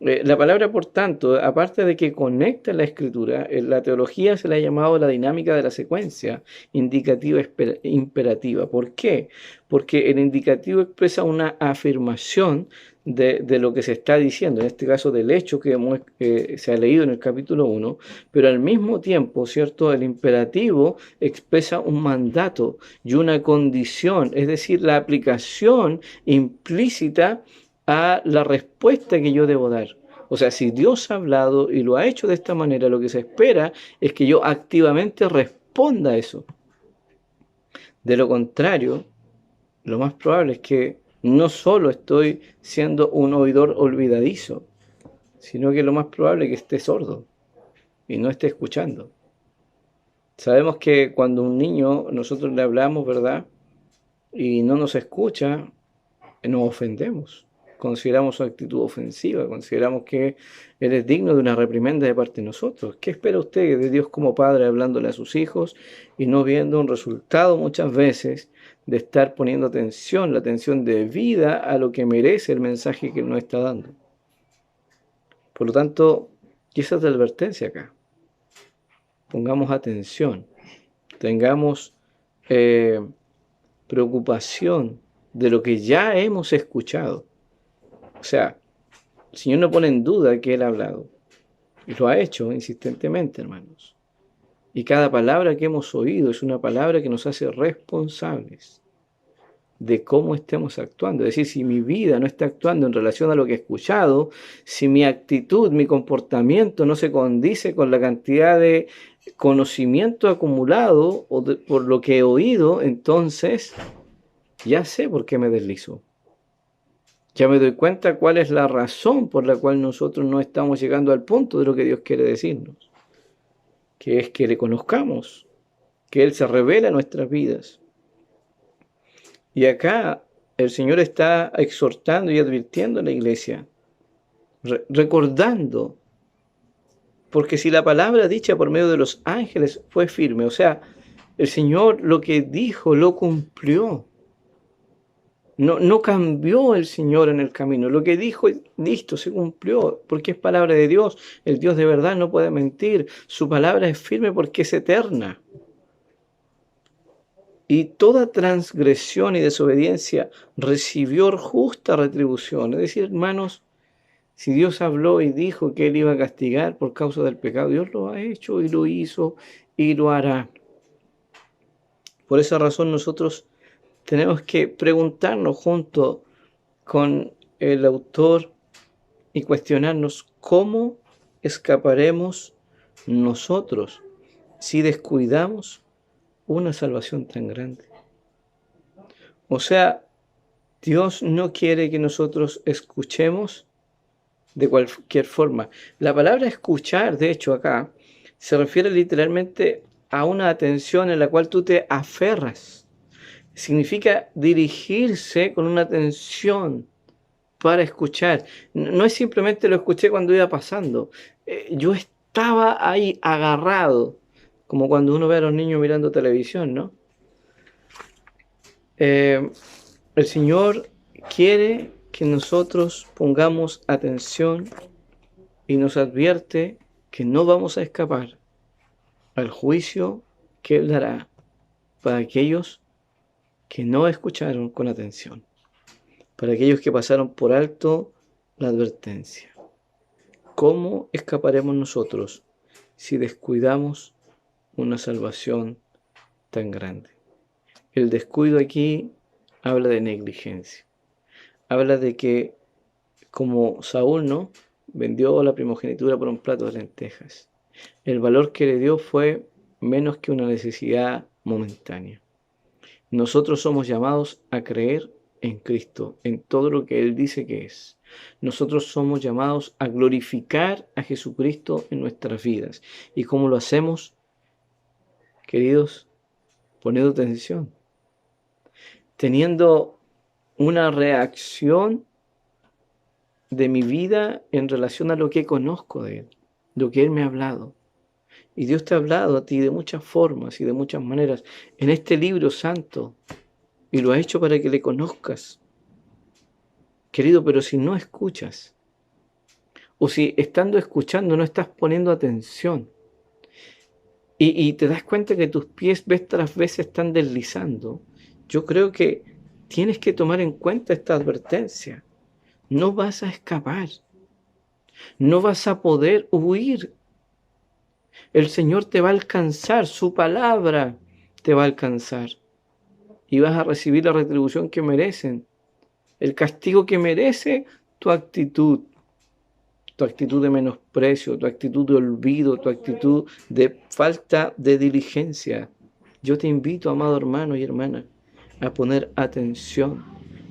La palabra, por tanto, aparte de que conecta la escritura, en la teología se le ha llamado la dinámica de la secuencia, indicativa imperativa. ¿Por qué? Porque el indicativo expresa una afirmación de lo que se está diciendo, en este caso del hecho que se ha leído en el capítulo 1, pero al mismo tiempo, ¿cierto? El imperativo expresa un mandato y una condición, es decir, la aplicación implícita a la respuesta que yo debo dar. O sea, si Dios ha hablado y lo ha hecho de esta manera, lo que se espera es que yo activamente responda a eso. De lo contrario, lo más probable es que no solo estoy siendo un oidor olvidadizo, sino que lo más probable es que esté sordo y no esté escuchando. Sabemos que cuando a un niño nosotros le hablamos, ¿verdad? Y no nos escucha, nos ofendemos. Consideramos su actitud ofensiva, consideramos que Él es digno de una reprimenda de parte de nosotros. ¿Qué espera usted de Dios como Padre hablándole a sus hijos y no viendo un resultado muchas veces de estar poniendo atención, la atención debida a lo que merece el mensaje que Él nos está dando? Por lo tanto, y esa es la advertencia acá. Pongamos atención, tengamos preocupación de lo que ya hemos escuchado. O sea, el Señor no pone en duda que Él ha hablado. Y lo ha hecho insistentemente, hermanos. Y cada palabra que hemos oído es una palabra que nos hace responsables de cómo estemos actuando. Es decir, si mi vida no está actuando en relación a lo que he escuchado, si mi actitud, mi comportamiento no se condice con la cantidad de conocimiento acumulado o por lo que he oído, entonces ya sé por qué me deslizo. Ya me doy cuenta cuál es la razón por la cual nosotros no estamos llegando al punto de lo que Dios quiere decirnos, que es que le conozcamos, que Él se revela en nuestras vidas. Y acá el Señor está exhortando y advirtiendo a la iglesia, recordando, porque si la palabra dicha por medio de los ángeles fue firme, o sea, el Señor lo que dijo lo cumplió. No cambió el Señor en el camino. Lo que dijo, listo, se cumplió, porque es palabra de Dios. El Dios de verdad no puede mentir. Su palabra es firme porque es eterna. Y toda transgresión y desobediencia recibió justa retribución. Es decir, hermanos, si Dios habló y dijo que Él iba a castigar por causa del pecado, Dios lo ha hecho y lo hizo y lo hará. Por esa razón nosotros tenemos que preguntarnos junto con el autor y cuestionarnos cómo escaparemos nosotros si descuidamos una salvación tan grande. O sea, Dios no quiere que nosotros escuchemos de cualquier forma. La palabra escuchar, de hecho, acá se refiere literalmente a una atención en la cual tú te aferras. Significa dirigirse con una atención para escuchar. No es simplemente lo escuché cuando iba pasando. Yo estaba ahí agarrado, como cuando uno ve a los niños mirando televisión, ¿no? El Señor quiere que nosotros pongamos atención y nos advierte que no vamos a escapar al juicio que Él dará para aquellos que no escucharon con atención, para aquellos que pasaron por alto la advertencia. ¿Cómo escaparemos nosotros si descuidamos una salvación tan grande? El descuido aquí habla de negligencia. Habla de que, como Saúl, ¿no?, vendió la primogenitura por un plato de lentejas. El valor que le dio fue menos que una necesidad momentánea. Nosotros somos llamados a creer en Cristo, en todo lo que Él dice que es. Nosotros somos llamados a glorificar a Jesucristo en nuestras vidas. ¿Y cómo lo hacemos? Queridos, poned atención. Teniendo una reacción de mi vida en relación a lo que conozco de Él, lo que Él me ha hablado. Y Dios te ha hablado a ti de muchas formas y de muchas maneras en este libro santo. Y lo ha hecho para que le conozcas. Querido, pero si no escuchas, o si estando escuchando no estás poniendo atención y te das cuenta que tus pies vez tras vez se están deslizando, yo creo que tienes que tomar en cuenta esta advertencia. No vas a escapar, no vas a poder huir. El Señor te va a alcanzar, su palabra te va a alcanzar y vas a recibir la retribución que merecen, el castigo que merece tu actitud de menosprecio, tu actitud de olvido, tu actitud de falta de diligencia. Yo te invito, amado hermano y hermana, a poner atención,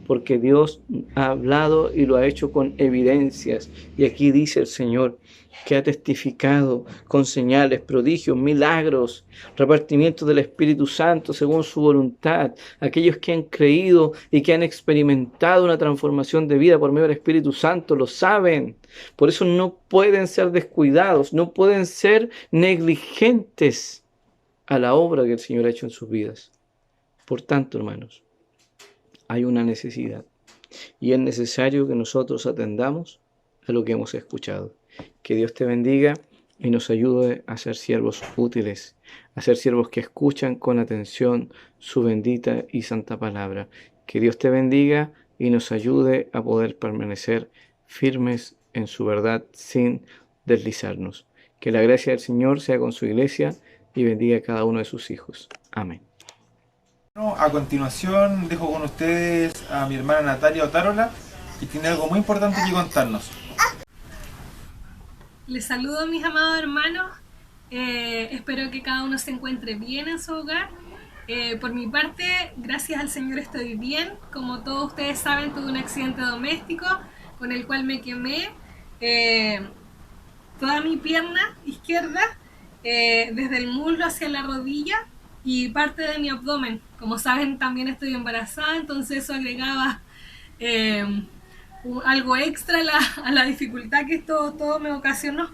porque Dios ha hablado y lo ha hecho con evidencias. Y aquí dice el Señor que ha testificado con señales, prodigios, milagros, repartimiento del Espíritu Santo según su voluntad. Aquellos que han creído y que han experimentado una transformación de vida por medio del Espíritu Santo lo saben. Por eso no pueden ser descuidados, no pueden ser negligentes a la obra que el Señor ha hecho en sus vidas. Por tanto, hermanos, hay una necesidad y es necesario que nosotros atendamos a lo que hemos escuchado. Que Dios te bendiga y nos ayude a ser siervos útiles, a ser siervos que escuchan con atención su bendita y santa palabra. Que Dios te bendiga y nos ayude a poder permanecer firmes en su verdad sin deslizarnos. Que la gracia del Señor sea con su iglesia y bendiga a cada uno de sus hijos. Amén. A continuación dejo con ustedes a mi hermana Natalia Otárola, que tiene algo muy importante que contarnos. Les saludo, mis amados hermanos. Espero que cada uno se encuentre bien en su hogar. Por mi parte, gracias al Señor estoy bien. Como todos ustedes saben, tuve un accidente doméstico con el cual me quemé toda mi pierna izquierda, desde el muslo hacia la rodilla y parte de mi abdomen. Como saben, también estoy embarazada, entonces eso agregaba algo extra a la dificultad que todo me ocasionó.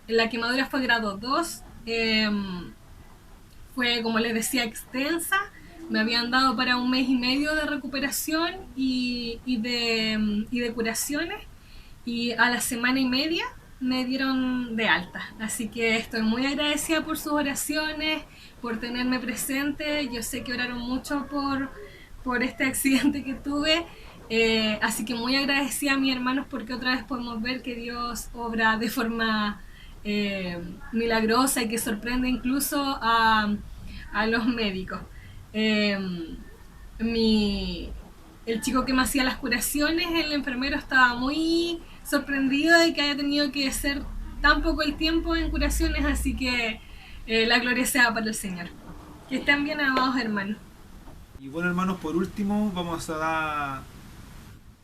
La quemadura fue grado 2, fue, como les decía, extensa. Me habían dado para 1 mes y medio de recuperación y de curaciones, y a la semana y media me dieron de alta. Así que estoy muy agradecida por sus oraciones, por tenerme presente. Yo sé que oraron mucho por este accidente que tuve. Así que muy agradecida a mis hermanos, porque otra vez podemos ver que Dios obra de forma milagrosa y que sorprende incluso a los médicos. El chico que me hacía las curaciones, el enfermero, estaba muy sorprendido de que haya tenido que hacer tan poco el tiempo en curaciones, así que la gloria sea para el Señor. Que estén bien, amados hermanos. Y bueno, hermanos, por último vamos a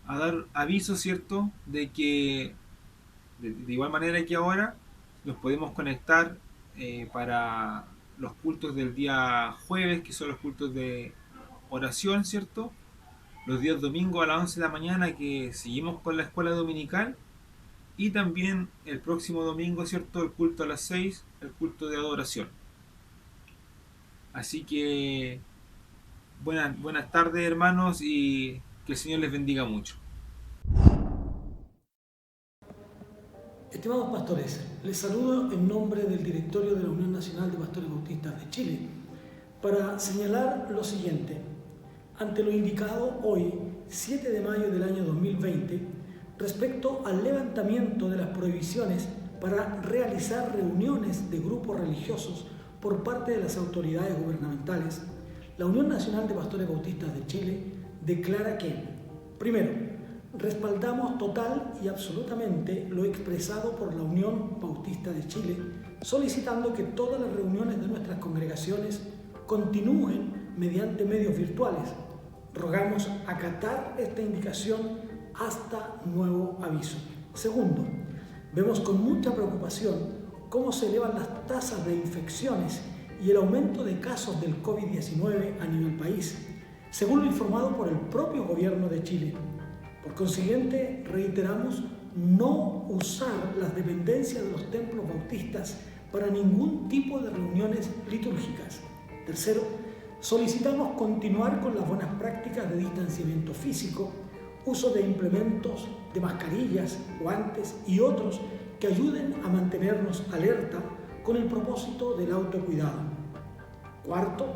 dar aviso, ¿cierto?, de que de igual manera que ahora nos podemos conectar para los cultos del día jueves, que son los cultos de oración, ¿cierto? Los días domingos a las 11 de la mañana, que seguimos con la escuela dominical, y también el próximo domingo, ¿cierto?, el culto a las 6, el culto de adoración. Así que buenas tardes, hermanos, y que el Señor les bendiga mucho. Estimados pastores, les saludo en nombre del directorio de la Unión Nacional de Pastores Bautistas de Chile para señalar lo siguiente. Ante lo indicado hoy, 7 de mayo del año 2020, respecto al levantamiento de las prohibiciones para realizar reuniones de grupos religiosos por parte de las autoridades gubernamentales, la Unión Nacional de Pastores Bautistas de Chile declara que, primero, respaldamos total y absolutamente lo expresado por la Unión Bautista de Chile, solicitando que todas las reuniones de nuestras congregaciones continúen mediante medios virtuales. Rogamos acatar esta indicación hasta nuevo aviso. Segundo, vemos con mucha preocupación cómo se elevan las tasas de infecciones y el aumento de casos del COVID-19 a nivel país, según lo informado por el propio gobierno de Chile. Por consiguiente, reiteramos no usar las dependencias de los templos bautistas para ningún tipo de reuniones litúrgicas. Tercero, solicitamos continuar con las buenas prácticas de distanciamiento físico, uso de implementos, de mascarillas, guantes y otros que ayuden a mantenernos alerta con el propósito del autocuidado. Cuarto,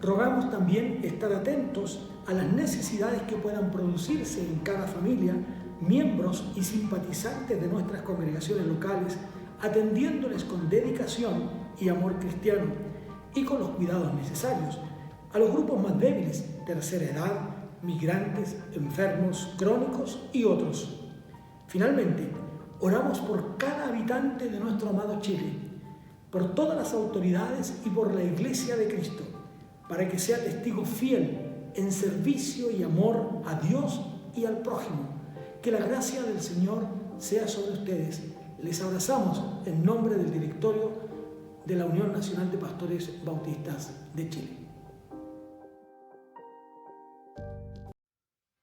rogamos también estar atentos a las necesidades que puedan producirse en cada familia, miembros y simpatizantes de nuestras congregaciones locales, atendiéndoles con dedicación y amor cristiano y con los cuidados necesarios a los grupos más débiles, tercera edad, migrantes, enfermos crónicos y otros. Finalmente, oramos por cada habitante de nuestro amado Chile, por todas las autoridades y por la Iglesia de Cristo, para que sea testigo fiel en servicio y amor a Dios y al prójimo. Que la gracia del Señor sea sobre ustedes. Les abrazamos en nombre del directorio de la Unión Nacional de Pastores Bautistas de Chile.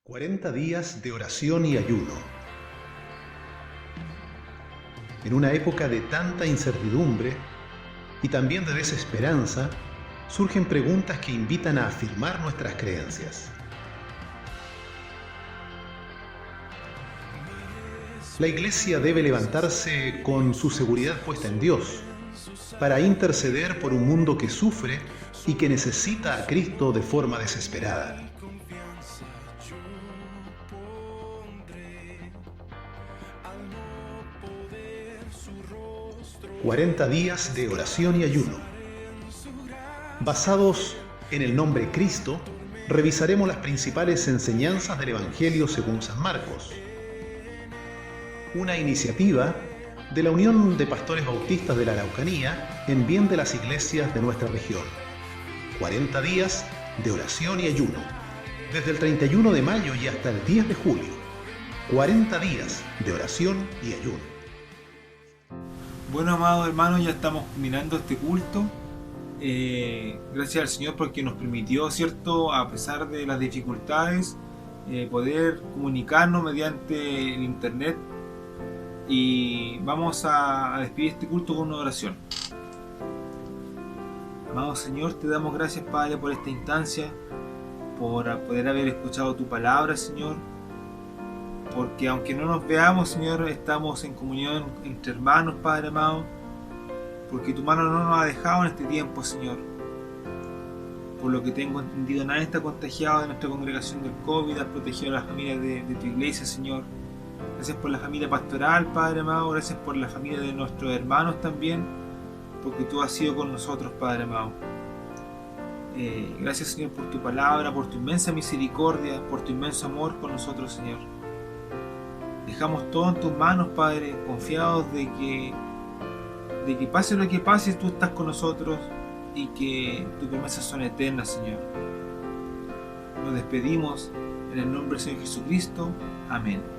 40 días de oración y ayuno. En una época de tanta incertidumbre y también de desesperanza, surgen preguntas que invitan a afirmar nuestras creencias. La Iglesia debe levantarse con su seguridad puesta en Dios, para interceder por un mundo que sufre y que necesita a Cristo de forma desesperada. «40 días de oración y ayuno». Basados en el nombre Cristo, revisaremos las principales enseñanzas del Evangelio según San Marcos. Una iniciativa de la Unión de Pastores Bautistas de la Araucanía en bien de las iglesias de nuestra región. 40 días de oración y ayuno, desde el 31 de mayo y hasta el 10 de julio. 40 días de oración y ayuno. Bueno, amados hermanos, ya estamos mirando este culto. Gracias al Señor porque nos permitió, ¿cierto?, a pesar de las dificultades, poder comunicarnos mediante el internet. Y vamos a despedir este culto con una oración. Amado Señor, te damos gracias, Padre, por esta instancia, por poder haber escuchado tu palabra, Señor, porque aunque no nos veamos, Señor, estamos en comunión entre hermanos, Padre amado, porque tu mano no nos ha dejado en este tiempo, Señor. Por lo que tengo entendido, nadie está contagiado de nuestra congregación del COVID, has protegido a las familias de tu iglesia, Señor. Gracias por la familia pastoral, Padre amado, gracias por la familia de nuestros hermanos también, porque tú has sido con nosotros, Padre amado. Gracias, Señor, por tu palabra, por tu inmensa misericordia, por tu inmenso amor con nosotros, Señor. Dejamos todo en tus manos, Padre, confiados de que pase lo que pase, tú estás con nosotros y que tus promesas son eternas, Señor. Nos despedimos en el nombre del Señor Jesucristo. Amén.